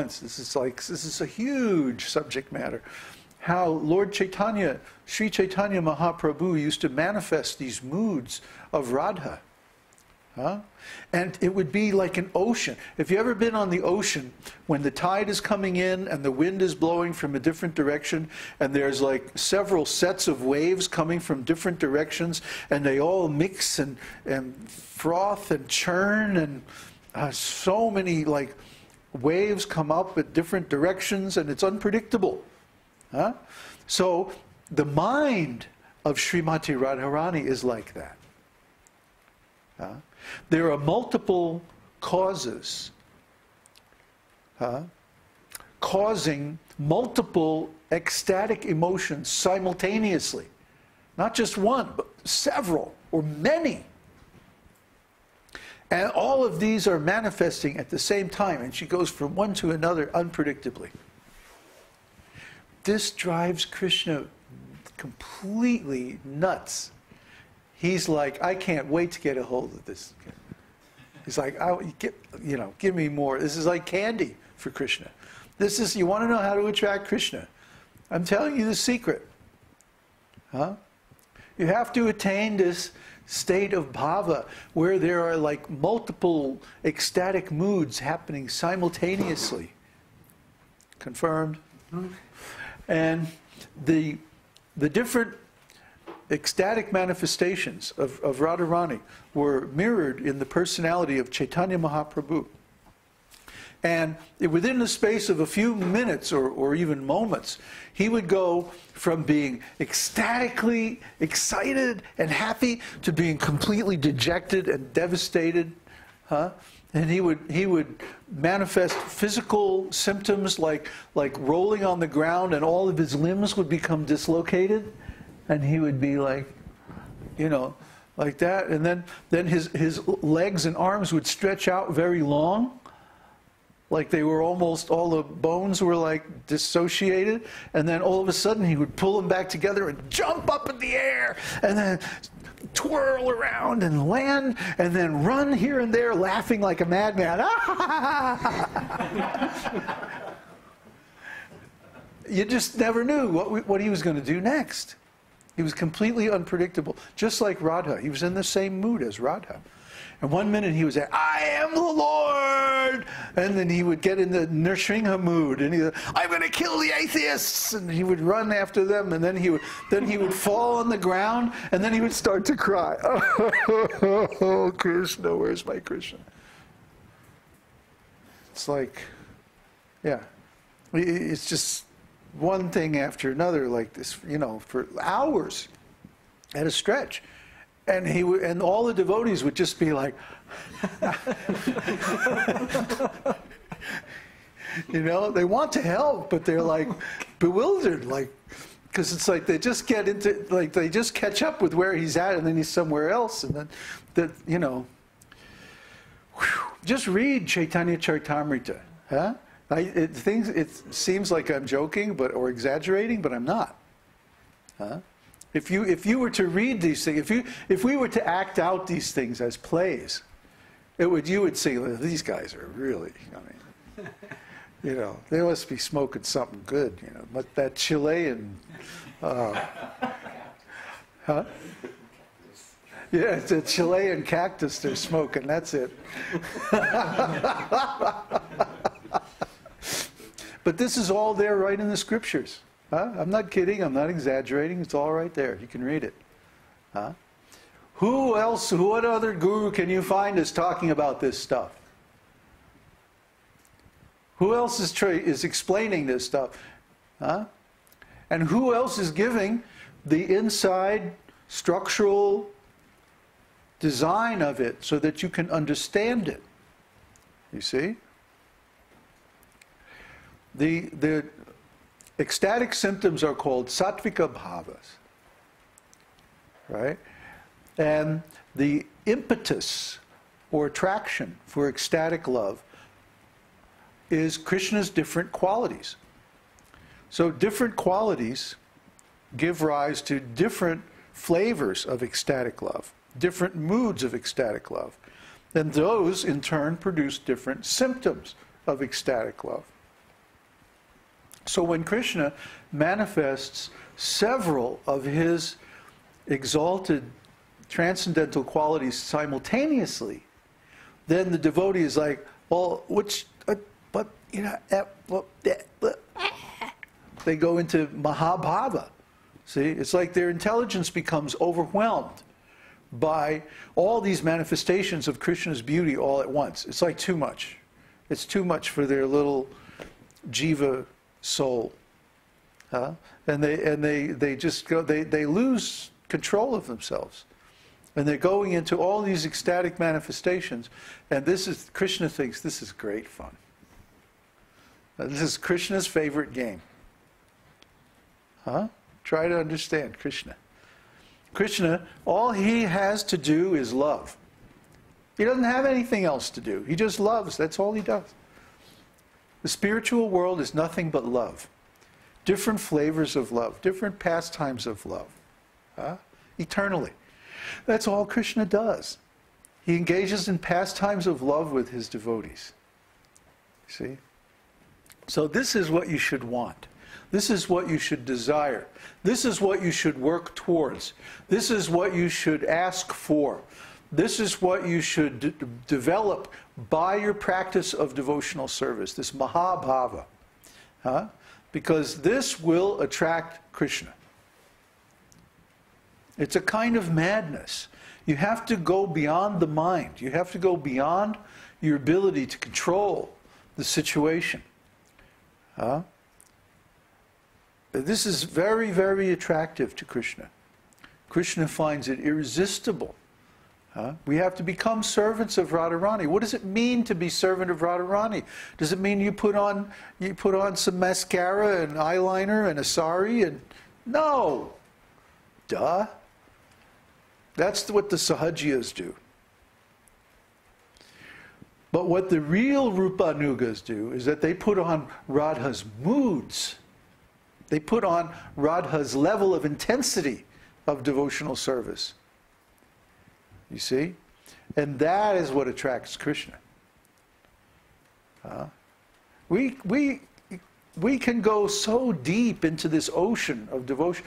This is a huge subject matter. How Lord Chaitanya, Sri Chaitanya Mahaprabhu used to manifest these moods of Radha. And it would be like an ocean. If you've ever been on the ocean, when the tide is coming in and the wind is blowing from a different direction, and there's like several sets of waves coming from different directions, and they all mix and froth and churn, and so many like waves come up at different directions, and it's unpredictable. So the mind of Srimati Radharani is like that. There are multiple causes causing multiple ecstatic emotions simultaneously. Not just one, but several or many. And all of these are manifesting at the same time, and she goes from one to another unpredictably. This drives Krishna completely nuts. He's like, I can't wait to get a hold of this. He's like, give me more. This is like candy for Krishna. This is, you want to know how to attract Krishna? I'm telling you the secret. You have to attain this state of bhava where there are like multiple ecstatic moods happening simultaneously. Confirmed? And the different ecstatic manifestations of Radharani were mirrored in the personality of Chaitanya Mahaprabhu. And within the space of a few minutes or even moments, he would go from being ecstatically excited and happy to being completely dejected and devastated. And he would manifest physical symptoms like rolling on the ground, and all of his limbs would become dislocated. And he would be like, like that. And then his legs and arms would stretch out very long, like they were almost, all the bones were like dissociated. And then all of a sudden he would pull them back together and jump up in the air, and then twirl around and land, and then run here and there laughing like a madman. You just never knew what he was going to do next. He was completely unpredictable, just like Radha. He was in the same mood as Radha. And one minute he would say, I am the Lord! And then he would get in the Nrsimha mood, and he would, I'm going to kill the atheists! And he would run after them, and then he would fall on the ground, and then he would start to cry. Oh, Krishna, where's my Krishna? It's like, yeah. It's just one thing after another like this, for hours at a stretch. And all the devotees would just be like, they want to help, but they're like bewildered, because it's like they just get into, they just catch up with where he's at, and then he's somewhere else, and then just read Caitanya-caritāmṛta, It seems like I'm joking, or exaggerating, but I'm not. If you were to read these things, if we were to act out these things as plays, you would see, well, these guys are really, they must be smoking something good, but that Chilean, Yeah, it's a Chilean cactus they're smoking, that's it. But this is all there right in the scriptures. I'm not kidding, I'm not exaggerating, it's all right there. You can read it. Who else, what other guru can you find is talking about this stuff? Who else is explaining this stuff? And who else is giving the inside structural design of it so that you can understand it? You see? The ecstatic symptoms are called sattvika bhavas, right? And the impetus or attraction for ecstatic love is Krishna's different qualities. So different qualities give rise to different flavors of ecstatic love, different moods of ecstatic love. And those, in turn, produce different symptoms of ecstatic love. So when Krishna manifests several of his exalted transcendental qualities simultaneously, then the devotee is like, well, but, you know, they go into mahabhava. See, it's like their intelligence becomes overwhelmed by all these manifestations of Krishna's beauty all at once. It's like too much. It's too much for their little jiva soul. And they just go, they lose control of themselves. And they're going into all these ecstatic manifestations. And Krishna thinks this is great fun. This is Krishna's favorite game. Try to understand Krishna. Krishna, all he has to do is love. He doesn't have anything else to do. He just loves. That's all he does. The spiritual world is nothing but love. Different flavors of love, different pastimes of love. Eternally. That's all Krishna does. He engages in pastimes of love with his devotees. See? So this is what you should want. This is what you should desire. This is what you should work towards. This is what you should ask for. This is what you should develop by your practice of devotional service, this mahabhava. Because this will attract Krishna. It's a kind of madness. You have to go beyond the mind. You have to go beyond your ability to control the situation. This is very, very attractive to Krishna. Krishna finds it irresistible. We have to become servants of Radharani. What does it mean to be servant of Radharani? Does it mean you put on some mascara and eyeliner and a sari? And no, duh. That's what the Sahajiyas do. But what the real Rupanugas do is that they put on Radha's moods. They put on Radha's level of intensity of devotional service. You see? And that is what attracts Krishna. We can go so deep into this ocean of devotion.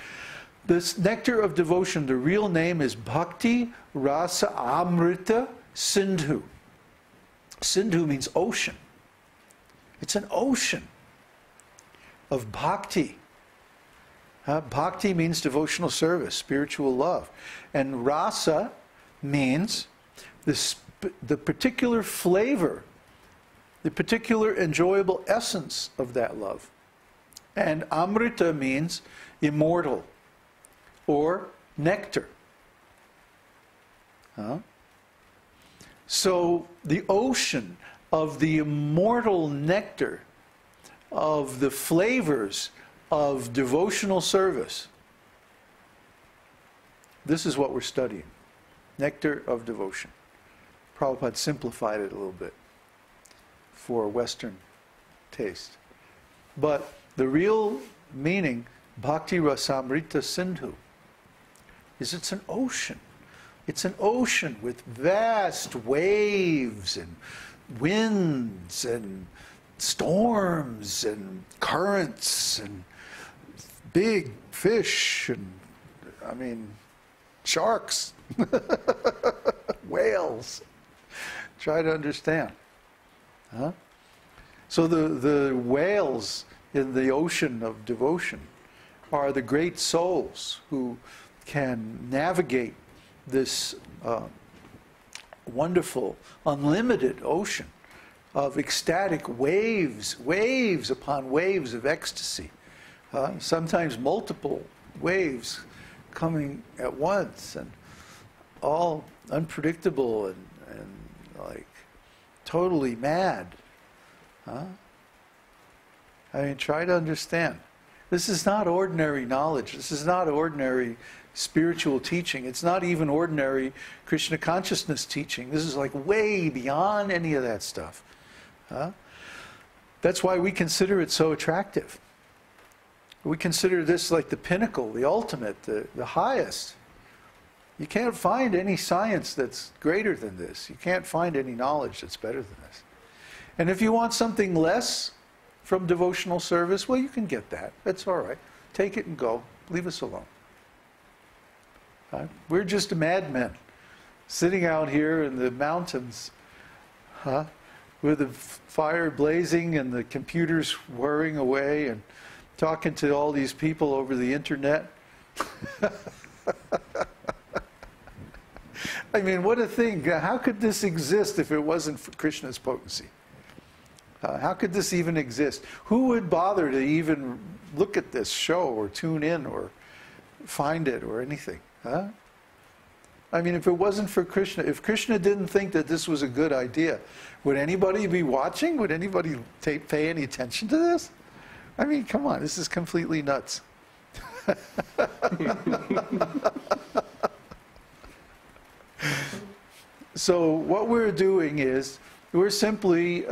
This nectar of devotion, the real name is Bhakti Rasa Amrita Sindhu. Sindhu means ocean. It's an ocean of bhakti. Bhakti means devotional service, spiritual love. And rasa means the particular flavor, the particular enjoyable essence of that love. And amrita means immortal or nectar. So the ocean of the immortal nectar of the flavors of devotional service. This is what we're studying. Nectar of devotion. Prabhupada simplified it a little bit for Western taste. But the real meaning, Bhakti Rasamrita Sindhu, is it's an ocean. It's an ocean with vast waves and winds and storms and currents and big fish and, sharks, whales. Try to understand. So the whales in the ocean of devotion are the great souls who can navigate this wonderful, unlimited ocean of ecstatic waves, waves upon waves of ecstasy. Sometimes multiple waves coming at once, and all unpredictable and like totally mad. Try to understand. This is not ordinary knowledge. This is not ordinary spiritual teaching. It's not even ordinary Krishna consciousness teaching. This is like way beyond any of that stuff. That's why we consider it so attractive. We consider this like the pinnacle, the ultimate, the highest. You can't find any science that's greater than this. You can't find any knowledge that's better than this. And if you want something less from devotional service, well, you can get that. That's all right. Take it and go. Leave us alone. We're just madmen sitting out here in the mountains, with the fire blazing and the computers whirring away and talking to all these people over the internet. I mean, what a thing. How could this exist if it wasn't for Krishna's potency? How could this even exist? Who would bother to even look at this show or tune in or find it or anything? I mean, if it wasn't for Krishna, if Krishna didn't think that this was a good idea, would anybody be watching? Would anybody pay any attention to this? I mean, come on, this is completely nuts. So what we're doing is, we're simply